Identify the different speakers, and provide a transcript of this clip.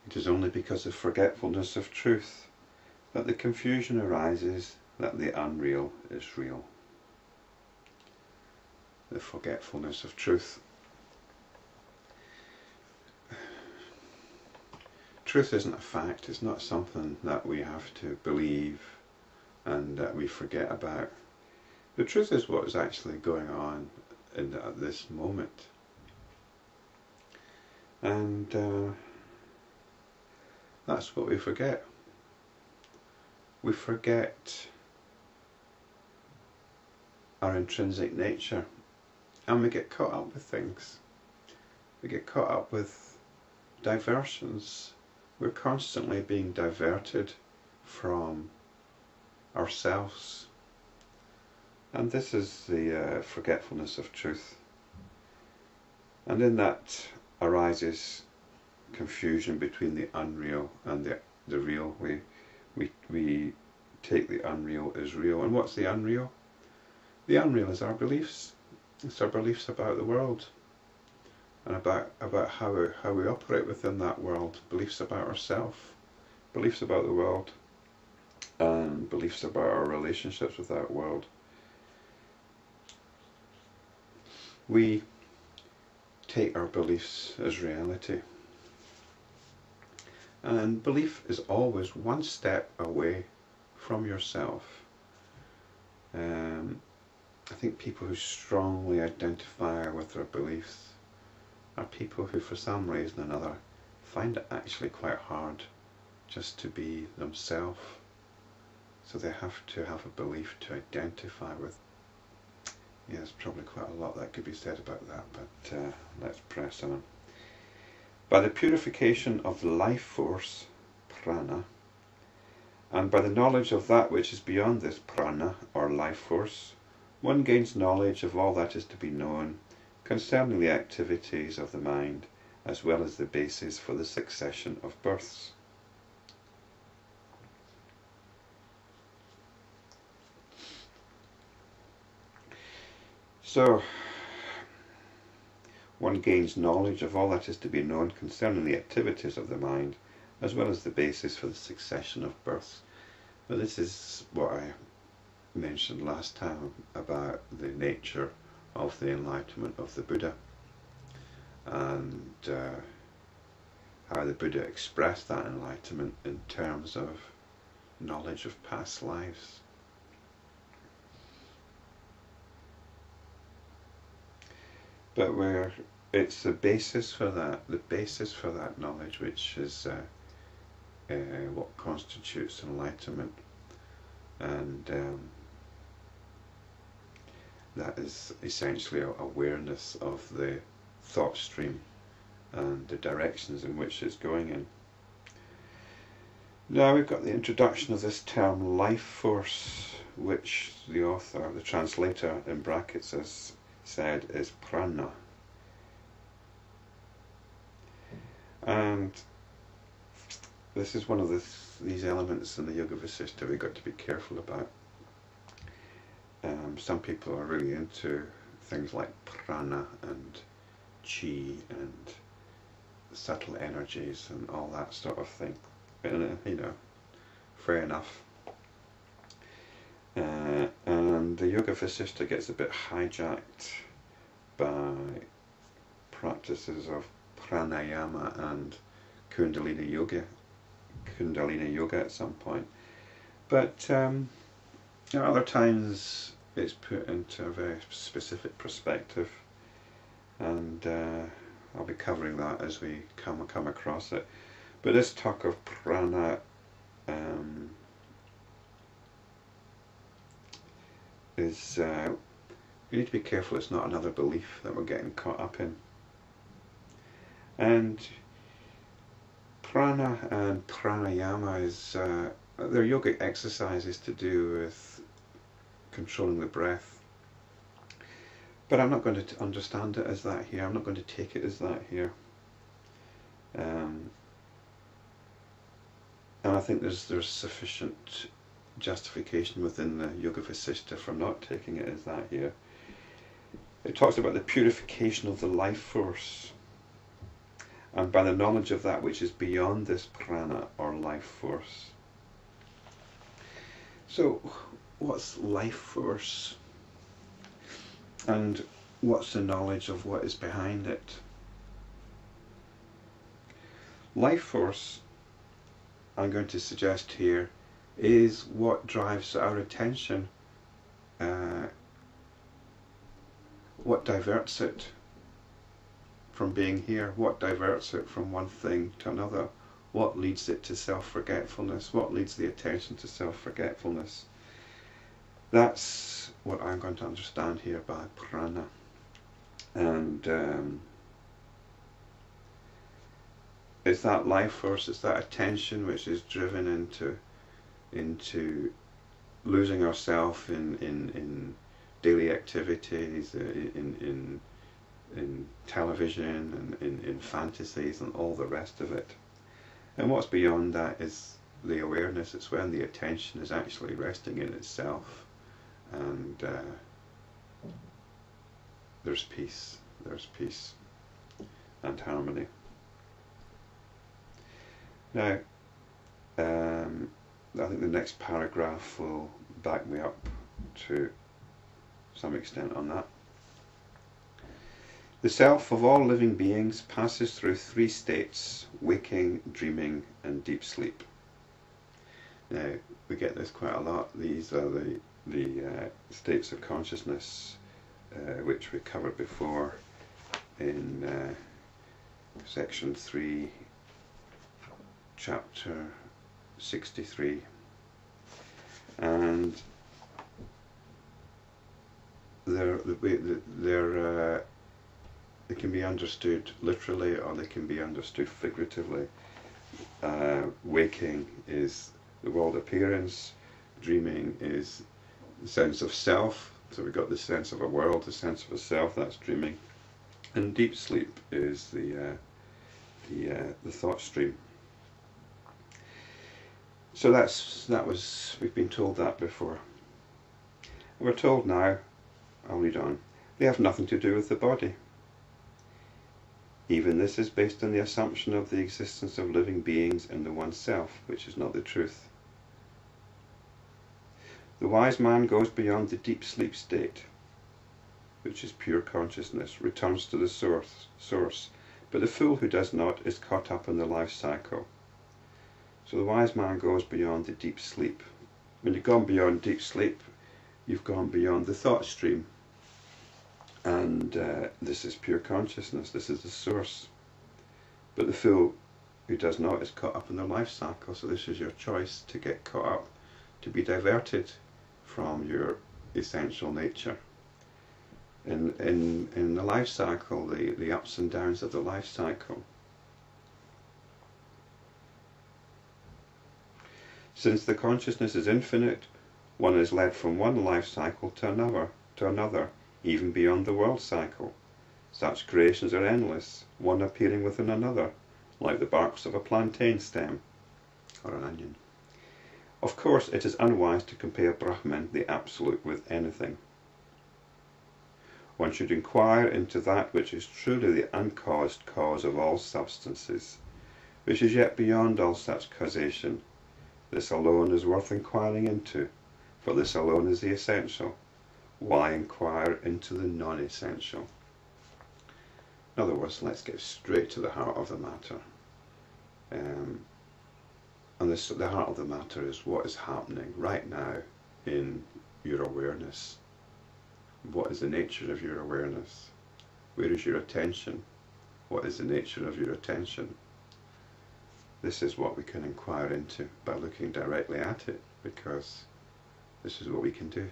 Speaker 1: It is only because of forgetfulness of truth that the confusion arises that the unreal is real. The forgetfulness of truth. Truth isn't a fact, it's not something that we have to believe and that we forget about. The truth is what is actually going on at this moment. And that's what we forget. We forget our intrinsic nature, and we get caught up with things. We get caught up with diversions. We're constantly being diverted from ourselves. And this is the forgetfulness of truth. And in that arises confusion between the unreal and the real. We take the unreal as real. And what's the unreal? The unreal is our beliefs. It's our beliefs about the world and about how we operate within that world. Beliefs about ourselves, beliefs about the world, and beliefs about our relationships with that world. We take our beliefs as reality. And belief is always one step away from yourself. I think people who strongly identify with their beliefs are people who for some reason or another find it actually quite hard just to be themselves. So they have to have a belief to identify with. Yeah, there's probably quite a lot that could be said about that, but let's press on. By the purification of the life force, prana, and by the knowledge of that which is beyond this prana, or life force, one gains knowledge of all that is to be known concerning the activities of the mind, as well as the basis for the succession of births. So, one gains knowledge of all that is to be known concerning the activities of the mind, as well as the basis for the succession of births. But this is what I mentioned last time about the nature of the enlightenment of the Buddha, and how the Buddha expressed that enlightenment in terms of knowledge of past lives. But where it's the basis for that knowledge, which is what constitutes enlightenment, and that is essentially awareness of the thought stream and the directions in which it's going in. Now we've got the introduction of this term life force, which the author, the translator in brackets, has said is prana. And this is one of these elements in the Yoga Vasistha we've got to be careful about. Some people are really into things like prana and chi and subtle energies and all that sort of thing. And, you know, fair enough. And the Yoga Vasistha gets a bit hijacked by practices of pranayama and Kundalini yoga at some point. But at other times it's put into a very specific perspective, and I'll be covering that as we come across it. But this talk of prana is, we need to be careful it's not another belief that we're getting caught up in. And prana and pranayama is, they're yogic exercises to do with controlling the breath. But I'm not going to understand it as that here. I'm not going to take it as that here. And I think there's sufficient justification within the Yoga Vasistha for not taking it as that here. It talks about the purification of the life force. and by the knowledge of that which is beyond this prana or life force. So, what's life force? And what's the knowledge of what is behind it? Life force, I'm going to suggest here, is what drives our attention, what diverts it from being here, what diverts it from one thing to another, what leads it to self-forgetfulness, what leads the attention to self-forgetfulness. That's what I'm going to understand here by prana. And it's that life force, it's that attention which is driven into losing ourselves in daily activities, in television, and in fantasies and all the rest of it. And what's beyond that is the awareness. It's when the attention is actually resting in itself, and there's peace and harmony. Now, I think the next paragraph will back me up to some extent on that. The self of all living beings passes through three states: waking, dreaming, and deep sleep. Now, we get this quite a lot. These are the states of consciousness which we covered before in section 3, chapter 63. And they can be understood literally, or they can be understood figuratively. Waking is the world appearance, dreaming is the sense of self, so we've got the sense of a world, the sense of a self, that's dreaming, and deep sleep is the thought stream. So we've been told that before. We're told now, I'll read on, they have nothing to do with the body. Even this is based on the assumption of the existence of living beings in the one self, which is not the truth. The wise man goes beyond the deep sleep state, which is pure consciousness, returns to the source, but the fool who does not is caught up in the life cycle. So the wise man goes beyond the deep sleep. When you've gone beyond deep sleep, you've gone beyond the thought stream. And this is pure consciousness, this is the source. But the fool who does not is caught up in the life cycle, so this is your choice, to get caught up, to be diverted from your essential nature. In the life cycle, the ups and downs of the life cycle. Since the consciousness is infinite, one is led from one life cycle to another, even beyond the world cycle. Such creations are endless, one appearing within another, like the barks of a plantain stem or an onion. Of course, it is unwise to compare Brahman, the Absolute, with anything. One should inquire into that which is truly the uncaused cause of all substances, which is yet beyond all such causation. This alone is worth inquiring into, for this alone is the essential. Why inquire into the non-essential? In other words, let's get straight to the heart of the matter. And the heart of the matter is what is happening right now in your awareness. What is the nature of your awareness? Where is your attention? What is the nature of your attention? This is what we can inquire into by looking directly at it, because this is what we can do.